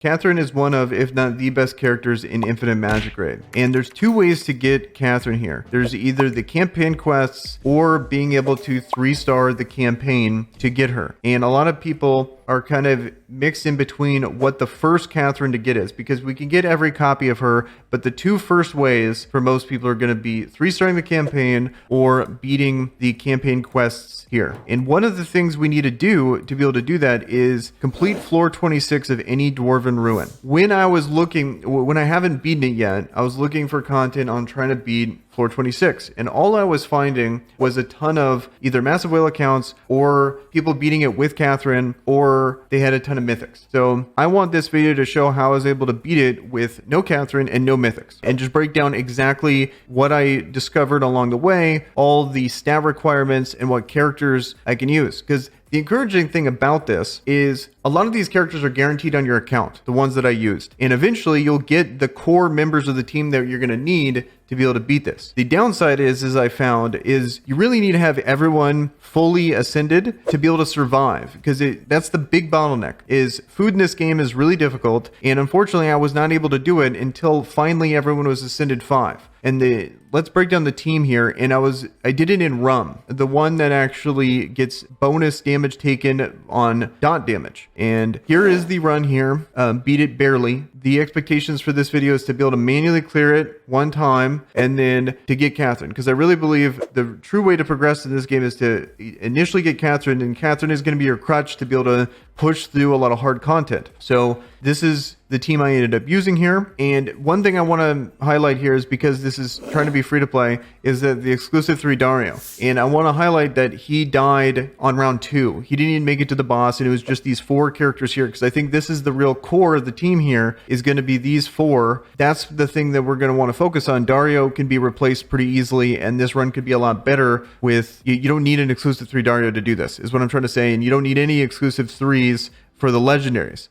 Katherine is one of, if not the best characters in Infinite Magicraid. And there's two ways to get Katherine here. There's either the campaign quests or being able to 3-star the campaign to get her. And a lot of people are kind of mixed in between what the first Katherine to get is, because we can get every copy of her, but the two first ways for most people are going to be 3-starring the campaign or beating the campaign quests here. And one of the things we need to do to be able to do that is complete floor 26 of any Dwarven Ruin. When I haven't beaten it yet, I was looking for content on trying to beat floor 26, and all I was finding was a ton of either Massive Whale accounts or people beating it with Katherine, or they had a ton of mythics. So I want this video to show how I was able to beat it with no Katherine and no mythics, and just break down exactly what I discovered along the way, all the stat requirements, and what characters I can use. Because the encouraging thing about this is a lot of these characters are guaranteed on your account, the ones that I used. And eventually you'll get the core members of the team that you're going to need to be able to beat this. The downside is, as I found, is you really need to have everyone fully ascended to be able to survive, because that's the big bottleneck. Is food in this game is really difficult, and unfortunately I was not able to do it until finally everyone was ascended 5. And let's break down the team here. And I did it in rum, the one that actually gets bonus damage taken on dot damage. And here is the run here. Beat it barely. The expectations for this video is to be able to manually clear it one time and then to get Katherine, because I really believe the true way to progress in this game is to initially get Katherine, and Katherine is going to be your crutch to be able to push through a lot of hard content. So this is the team I ended up using here. And one thing I want to highlight here is, because this is trying to be free to play, is that the exclusive 3 Dario. And I want to highlight that he died on round 2. He didn't even make it to the boss, and it was just these 4 characters here, because I think this is the real core of the team here, is going to be these 4. That's the thing that we're going to want to focus on. Dario can be replaced pretty easily, and this run could be a lot better with, you don't need an exclusive 3 Dario to do this, is what I'm trying to say. And you don't need any exclusive 3s for the legendaries.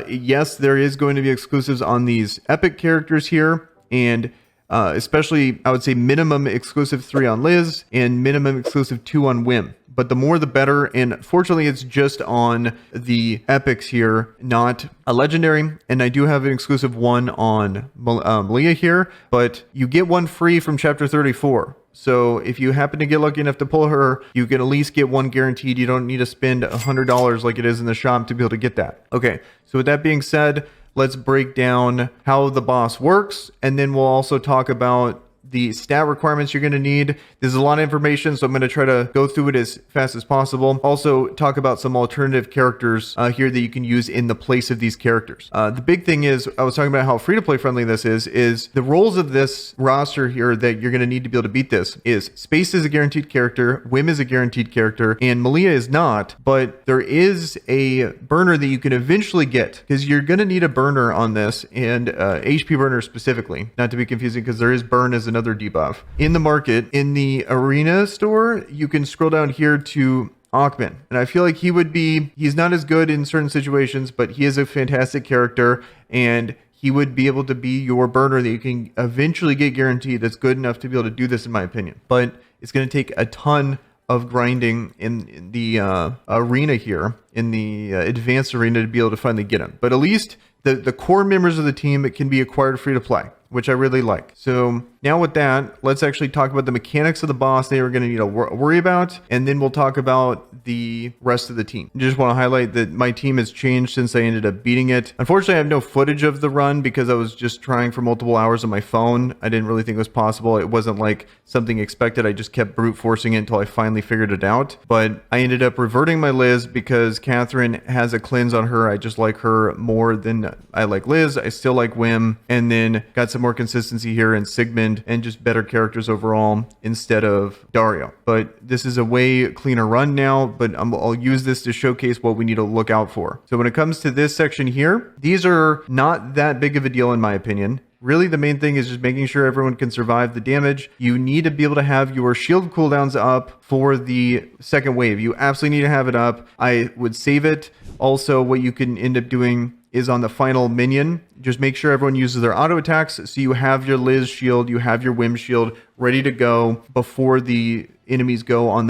Yes, there is going to be exclusives on these epic characters here, and especially I would say minimum exclusive 3 on Liz and minimum exclusive 2 on Whim. But the more the better, and fortunately it's just on the epics here, not a legendary. And I do have an exclusive 1 on Malia here, but you get 1 free from chapter 34. So if you happen to get lucky enough to pull her, you can at least get 1 guaranteed. You don't need to spend $100 like it is in the shop to be able to get that. Okay, so with that being said, let's break down how the boss works, and then we'll also talk about the stat requirements you're going to need. There's a lot of information, so I'm going to try to go through it as fast as possible. Also talk about some alternative characters here that you can use in the place of these characters. The big thing is, I was talking about how free-to-play friendly this is the roles of this roster here that you're going to need to be able to beat this is Space is a guaranteed character, Whim is a guaranteed character, and Malia is not, but there is a burner that you can eventually get, because you're going to need a burner on this, and HP burner specifically, not to be confusing, because there is burn as another debuff. In the market, in the arena store, you can scroll down here to Ackman. And I feel like he's not as good in certain situations, but he is a fantastic character, and he would be able to be your burner that you can eventually get guaranteed that's good enough to be able to do this, in my opinion. But it's going to take a ton of grinding in the arena here, in the advanced arena, to be able to finally get him. But at least the core members of the team, it can be acquired free to play, which I really like. So now with that, let's actually talk about the mechanics of the boss that we're going to need to worry about, and then we'll talk about the rest of the team. I just want to highlight that my team has changed since I ended up beating it. Unfortunately, I have no footage of the run because I was just trying for multiple hours on my phone. I didn't really think it was possible. It wasn't like something expected. I just kept brute forcing it until I finally figured it out. But I ended up reverting my Liz because Katherine has a cleanse on her. I just like her more than I like Liz. I still like Whim, and then got some more consistency here in Sigmund and just better characters overall instead of Dario. But this is a way cleaner run now, but I'll use this to showcase what we need to look out for. So when it comes to this section here, these are not that big of a deal in my opinion. Really, the main thing is just making sure everyone can survive the damage. You need to be able to have your shield cooldowns up for the second wave. You absolutely need to have it up. I would save it. Also, what you can end up doing is on the final minion, just make sure everyone uses their auto attacks. So you have your Liz shield, you have your Wim shield ready to go before the enemies go on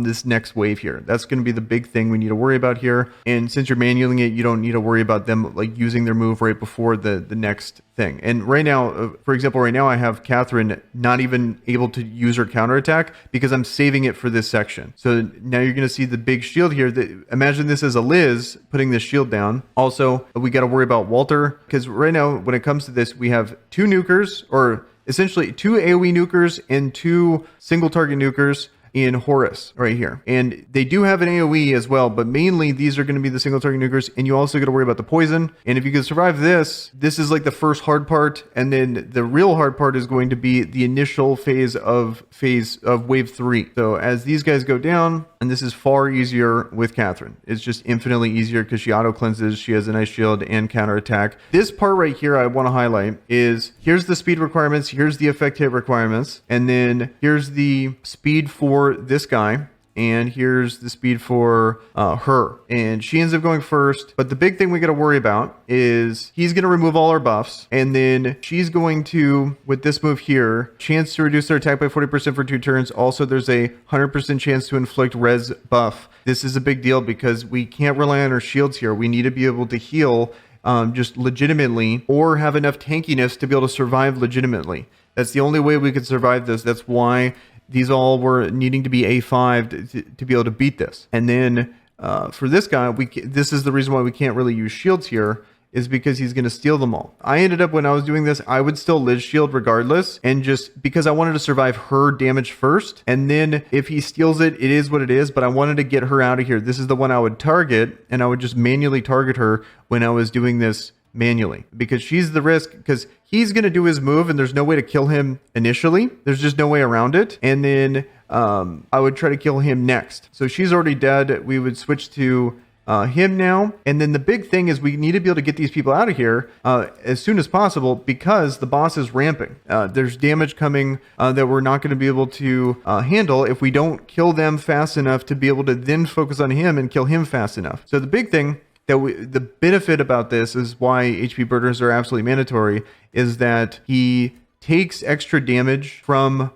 this next wave here. That's going to be the big thing we need to worry about here. And since you're manualing it, you don't need to worry about them like using their move right before the next thing. And right now, for example, right now I have Katherine not even able to use her counterattack because I'm saving it for this section. So now you're going to see the big shield here. Imagine this as a Liz putting this shield down. Also, we got to worry about Walter because right now, when it comes to this, we have 2 nukers, or essentially 2 AoE nukers and 2 single target nukers in Horus right here. And they do have an AoE as well, but mainly these are going to be the single target nukers, and you also got to worry about the poison. And if you can survive this is like the first hard part, and then the real hard part is going to be the initial phase of wave 3. So as these guys go down, and this is far easier with Katherine. It's just infinitely easier because she auto cleanses, she has a nice shield and counterattack. This part right here I want to highlight is here's the speed requirements, here's the effect hit requirements, and then here's the speed for this guy. And here's the speed for her. And she ends up going first. But the big thing we got to worry about is he's going to remove all our buffs. And then she's going to, with this move here, chance to reduce their attack by 40% for 2 turns. Also, there's a 100% chance to inflict res buff. This is a big deal because we can't rely on our shields here. We need to be able to heal just legitimately, or have enough tankiness to be able to survive legitimately. That's the only way we could survive this. That's why these all were needing to be A5 to be able to beat this. And then for this guy, this is the reason why we can't really use shields here, is because he's going to steal them all. I ended up, when I was doing this, I would still Liz shield regardless, and just because I wanted to survive her damage first, and then if he steals it, it is what it is, but I wanted to get her out of here. This is the one I would target, and I would just manually target her when I was doing this manually, because she's the risk, because he's going to do his move and there's no way to kill him initially. There's just no way around it. And then I would try to kill him next. So she's already dead. We would switch to him now. And then the big thing is we need to be able to get these people out of here as soon as possible, because the boss is ramping. There's damage coming that we're not going to be able to handle if we don't kill them fast enough to be able to then focus on him and kill him fast enough. So the big thing the benefit about this is why HP burners are absolutely mandatory, is that he takes extra damage from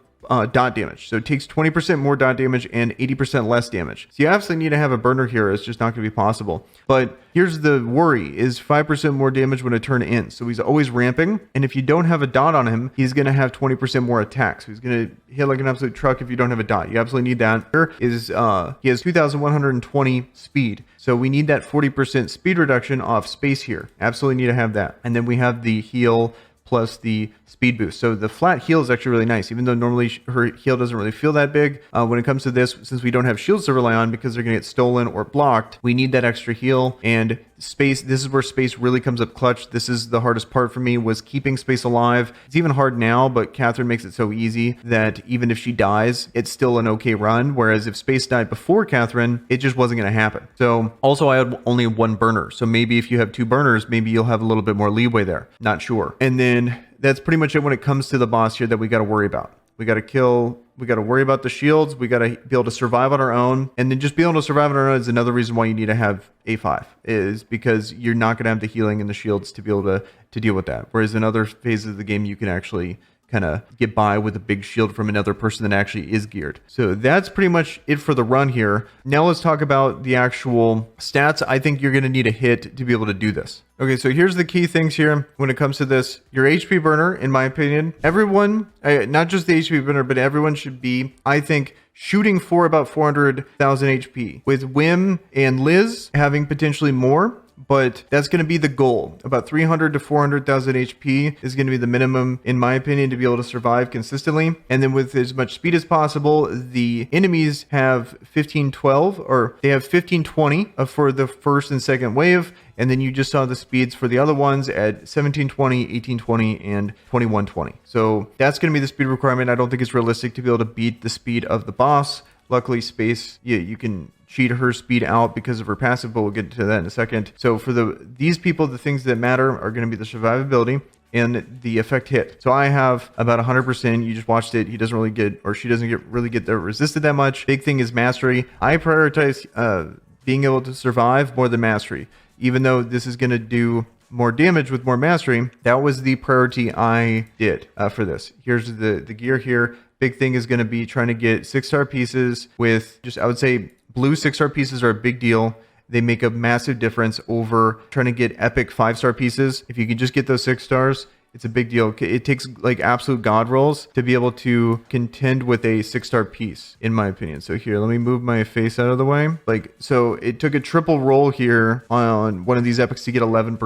dot damage. So it takes 20% more dot damage and 80% less damage. So you absolutely need to have a burner here. It's just not going to be possible. But here's the worry, is 5% more damage when a turn ends. So he's always ramping. And if you don't have a dot on him, he's going to have 20% more attack. So he's going to hit like an absolute truck if you don't have a dot. You absolutely need that. Here is, he has 2,120 speed. So we need that 40% speed reduction off space here. Absolutely need to have that. And then we have the heal plus the speed boost. So the flat heal is actually really nice, even though normally her heal doesn't really feel that big. When it comes to this, since we don't have shields to rely on because they're going to get stolen or blocked, we need that extra heal. And space, this is where space really comes up clutch. This is the hardest part for me, was keeping space alive. It's even hard now, but Katherine makes it so easy that even if she dies, it's still an okay run. Whereas if space died before Katherine, it just wasn't going to happen. So also I had only 1 burner. So maybe if you have 2 burners, maybe you'll have a little bit more leeway there. Not sure. And then that's pretty much it when it comes to the boss here that we got to worry about. We got to kill, we got to worry about the shields. We got to be able to survive on our own. And then just being able to survive on our own is another reason why you need to have A5, is because you're not going to have the healing and the shields to be able to deal with that. Whereas in other phases of the game, you can actually kind of get by with a big shield from another person that actually is geared. So that's pretty much it for the run here. Now let's talk about the actual stats. I think you're going to need a hit to be able to do this. Okay, so here's the key things here when it comes to this. Your HP burner, in my opinion, everyone, not just the HP burner, but everyone should be, I think, shooting for about 400,000 HP, with Wim and Liz having potentially more. But that's going to be the goal. About 300 to 400,000 HP is going to be the minimum, in my opinion, to be able to survive consistently. And then with as much speed as possible, the enemies have 1512, or they have 1520 for the first and second wave. And then you just saw the speeds for the other ones at 1720, 1820, and 2120. So that's going to be the speed requirement. I don't think it's realistic to be able to beat the speed of the boss. Luckily, space, you can cheat her speed out because of her passive, but we'll get to that in a second. So for these people, the things that matter are going to be the survivability and the effect hit. So I have about 100%. You just watched it. He doesn't really get, or she doesn't really get resisted that much. Big thing is mastery. I prioritize being able to survive more than mastery, even though this is going to do more damage with more mastery, that was the priority I did for this. Here's the gear here. Big thing is going to be trying to get 6-star pieces with just, I would say blue 6-star pieces are a big deal. They make a massive difference over trying to get epic 5-star pieces. If you can just get those 6 stars, it's a big deal. It takes like absolute god rolls to be able to contend with a 6-star piece, in my opinion. So here, let me move my face out of the way. Like, so it took a triple roll here on one of these epics to get 11.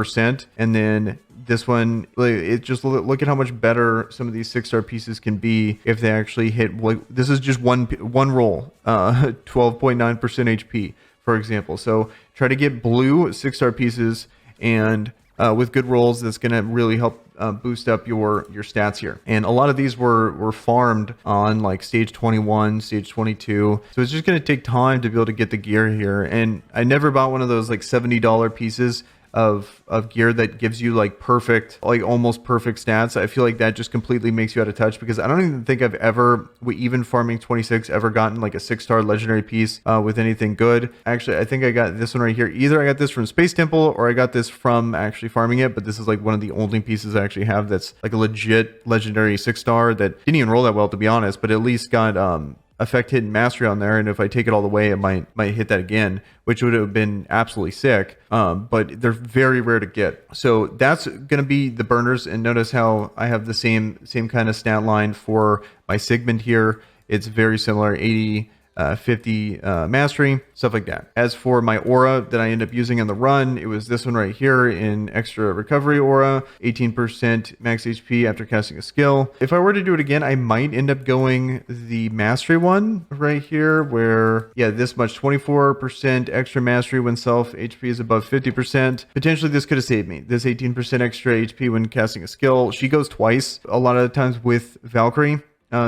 And then this one, like, it just look at how much better some of these 6-star pieces can be if they actually hit. Like, this is just one roll, 12.9% HP, for example. So try to get blue 6-star pieces, and with good rolls, that's going to really help boost up your stats here. And a lot of these were farmed on like stage 21, stage 22. So it's just going to take time to be able to get the gear here. And I never bought one of those like $70 pieces of gear that gives you like perfect, like almost perfect stats. I feel like that just completely makes you out of touch, because I don't even think I've ever, even farming 26, ever gotten like a 6-star legendary piece with anything good. Actually, I think I got this one right here. Either I got this from Space Temple or I got this from actually farming it, but this is like one of the only pieces I actually have that's like a legit legendary 6-star that didn't even roll that well, to be honest, but at least got effect, hidden mastery on there, and if I take it all the way, it might hit that again, which would have been absolutely sick. But they're very rare to get. So that's going to be the burners. And notice how I have the same kind of stat line for my Sigmund here. It's very similar, 80, 50 mastery, stuff like that. As for my aura that I end up using on the run, it was this one right here in extra recovery aura, 18% max HP after casting a skill. If I were to do it again, I might end up going the mastery one right here, where, yeah, this much, 24% extra mastery when self HP is above 50%. Potentially this could have saved me. This 18% extra HP when casting a skill. She goes twice a lot of the times with Valkyrie.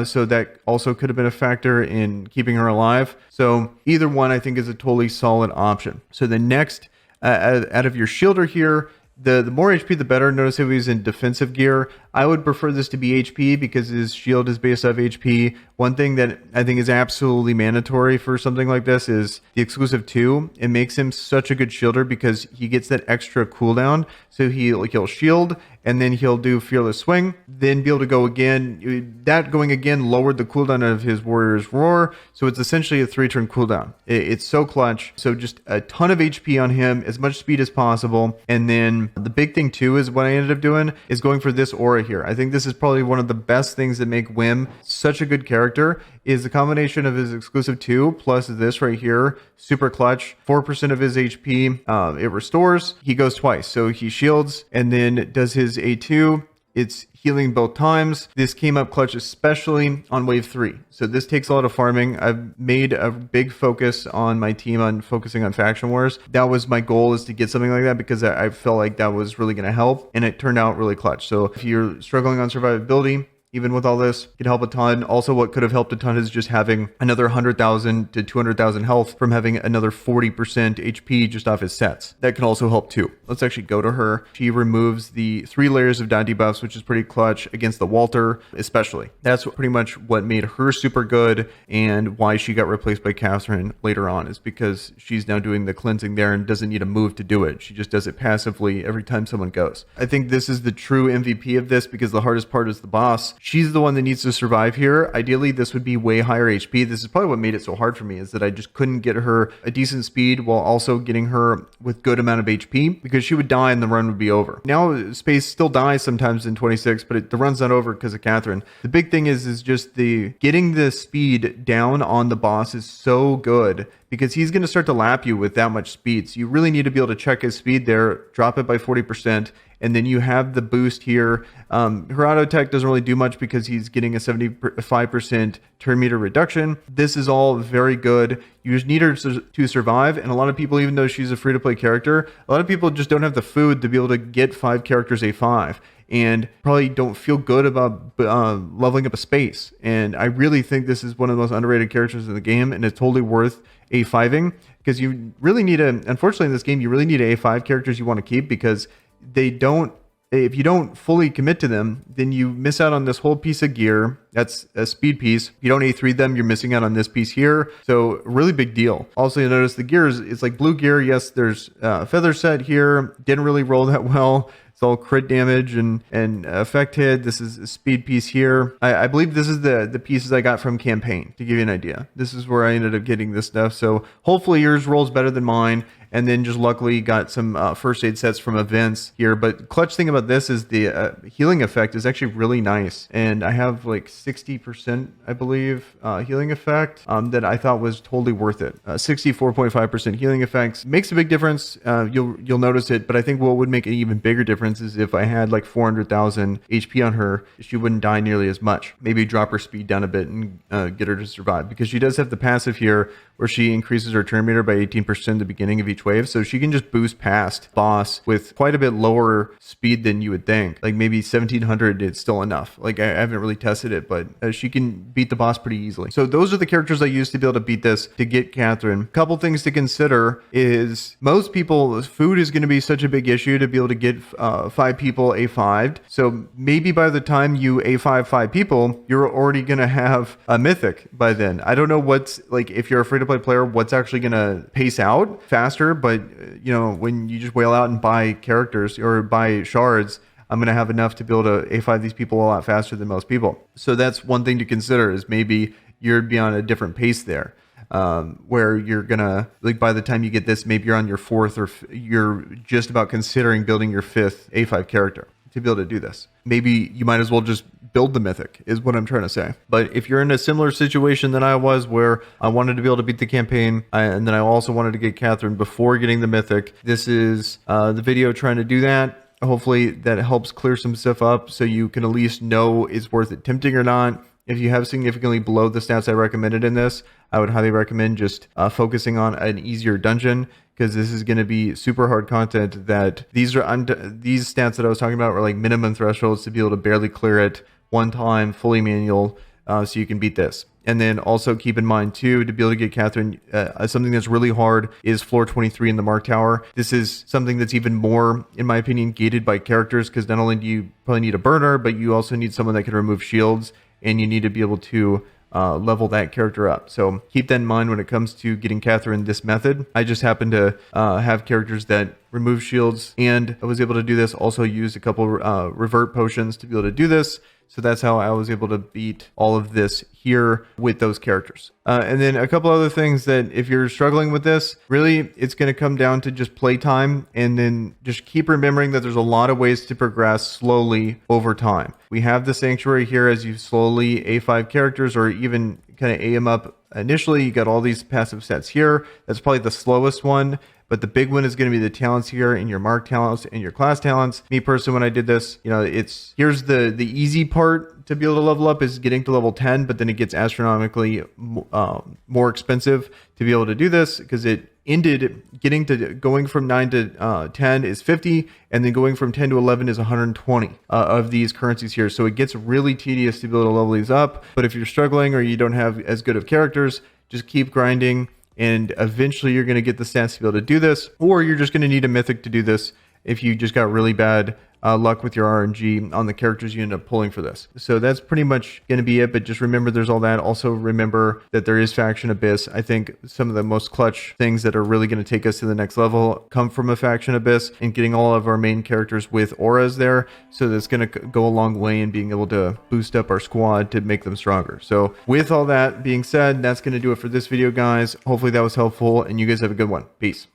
So that also could have been a factor in keeping her alive. So either one, I think, is a totally solid option. So the next, out of your shielder here, the more HP, the better. Notice if he's in defensive gear, I would prefer this to be HP because his shield is based off HP. One thing that I think is absolutely mandatory for something like this is the exclusive 2. It makes him such a good shielder because he gets that extra cooldown. So he'll shield, and then he'll do Fearless Swing, then be able to go again. That going again lowered the cooldown of his Warrior's Roar, so it's essentially a 3-turn cooldown. It's so clutch. So just a ton of HP on him, as much speed as possible. And then the big thing too is what I ended up doing is going for this aura here. I think this is probably one of the best things that make Wim such a good character, is the combination of his exclusive 2 plus this right here, super clutch. 4% of his HP it restores. He goes twice, so he shields and then does his A2. It's healing both times. This came up clutch, especially on wave 3. So this takes a lot of farming. I've made a big focus on my team on focusing on faction wars. That was my goal, is to get something like that, because I felt like that was really going to help, and it turned out really clutch. So if you're struggling on survivability, even with all this, it can help a ton. Also, what could have helped a ton is just having another 100,000 to 200,000 health from having another 40% HP just off his sets. That can also help too. Let's actually go to her. She removes the 3 layers of dot debuffs, which is pretty clutch against the Walter, especially. That's pretty much what made her super good, and why she got replaced by Katherine later on, is because she's now doing the cleansing there and doesn't need a move to do it. She just does it passively every time someone goes. I think this is the true MVP of this, because the hardest part is the boss. She's the one that needs to survive here. Ideally, this would be way higher HP. This is probably what made it so hard for me, is that I just couldn't get her a decent speed while also getting her with good amount of HP, because she would die and the run would be over. Now, Space still dies sometimes in 26, but the run's not over because of Katherine. The big thing is just getting the speed down on the boss is so good, because he's going to start to lap you with that much speed. So you really need to be able to check his speed there, drop it by 40%, and then you have the boost here. Her auto attack doesn't really do much because he's getting a 75% turn meter reduction. This is all very good. You just need her to survive. And a lot of people, even though she's a free-to-play character, a lot of people just don't have the food to be able to get 5 characters A5. And probably don't feel good about leveling up a Space. And I really think this is one of the most underrated characters in the game, and it's totally worth A5ing, because you really need unfortunately in this game, you really need A5 characters you want to keep, because they don't if you don't fully commit to them, then you miss out on this whole piece of gear. That's a speed piece. If you don't A3 them, you're missing out on this piece here. So really big deal. Also, you'll notice the gears, it's like blue gear. Yes, there's a feather set here. Didn't really roll that well. It's all crit damage and effect hit. This is a speed piece here. I believe this is the pieces I got from campaign, to give you an idea. This is where I ended up getting this stuff. So hopefully yours rolls better than mine. And then just luckily got some first aid sets from events here. But clutch thing about this is the healing effect is actually really nice. And I have like 60%, I believe, healing effect that I thought was totally worth it. 64.5% healing effects makes a big difference. You'll notice it. But I think what would make an even bigger difference is if I had like 400,000 HP on her, she wouldn't die nearly as much. Maybe drop her speed down a bit and get her to survive. Because she does have the passive here where she increases her turn meter by 18% at the beginning of each wave. So she can just boost past boss with quite a bit lower speed than you would think. Like maybe 1700, it's still enough. Like I haven't really tested it, but she can beat the boss pretty easily. So those are the characters I used to be able to beat this, to get Katherine. Couple things to consider is most people, food is going to be such a big issue to be able to get 5 people A5'd. So maybe by the time you A5 5 people, you're already going to have a mythic by then. I don't know what's like, if you're a free to play player, what's actually going to pace out faster. But you know, when you just whale out and buy characters or buy shards, I'm going to have enough to be able to A5 these people a lot faster than most people. So that's one thing to consider, is maybe you're be on a different pace there. Where you're gonna, like, by the time you get this, maybe you're on your 4th, or you're just about considering building your 5th A5 character to be able to do this. Maybe you might as well just build the mythic, is what I'm trying to say. But if you're in a similar situation than I was, where I wanted to be able to beat the campaign, and then I also wanted to get Katherine before getting the mythic, this is the video trying to do that. Hopefully that helps clear some stuff up, so you can at least know it's worth attempting or not. If you have significantly below the stats I recommended in this, I would highly recommend just focusing on an easier dungeon, because this is going to be super hard content. That these stats that I was talking about were like minimum thresholds to be able to barely clear it one time, fully manual, so you can beat this. And then also keep in mind too, to be able to get Katherine, something that's really hard is floor 23 in the Mark Tower. This is something that's even more, in my opinion, gated by characters, because not only do you probably need a burner, but you also need someone that can remove shields, and you need to be able to level that character up. So keep that in mind when it comes to getting Katherine this method. I just happen to have characters that remove shields, and I was able to do this. Also use a couple revert potions to be able to do this. So that's how I was able to beat all of this here with those characters. And then a couple other things that if you're struggling with this, really it's going to come down to just playtime, and then just keep remembering that there's a lot of ways to progress slowly over time. We have the sanctuary here as you slowly A5 characters, or even kind of A them up initially. You got all these passive sets here. That's probably the slowest one. But the big one is going to be the talents here, and your mark talents and your class talents. Me personally, when I did this, you know, here's the easy part to be able to level up, is getting to level 10, but then it gets astronomically more expensive to be able to do this, because it ended getting to going from 9 to 10 is 50, and then going from 10 to 11 is 120 of these currencies here. So it gets really tedious to be able to level these up. But if you're struggling or you don't have as good of characters, just keep grinding, and eventually you're going to get the stats to be able to do this. Or you're just going to need a mythic to do this if you just got really bad luck with your RNG on the characters you end up pulling for this. So that's pretty much going to be it. But just remember there's all that. Also remember that there is Faction Abyss. I think some of the most clutch things that are really going to take us to the next level come from a Faction Abyss, and getting all of our main characters with auras there. So that's going to go a long way in being able to boost up our squad to make them stronger. So with all that being said, that's going to do it for this video, guys. Hopefully that was helpful, and you guys have a good one. Peace.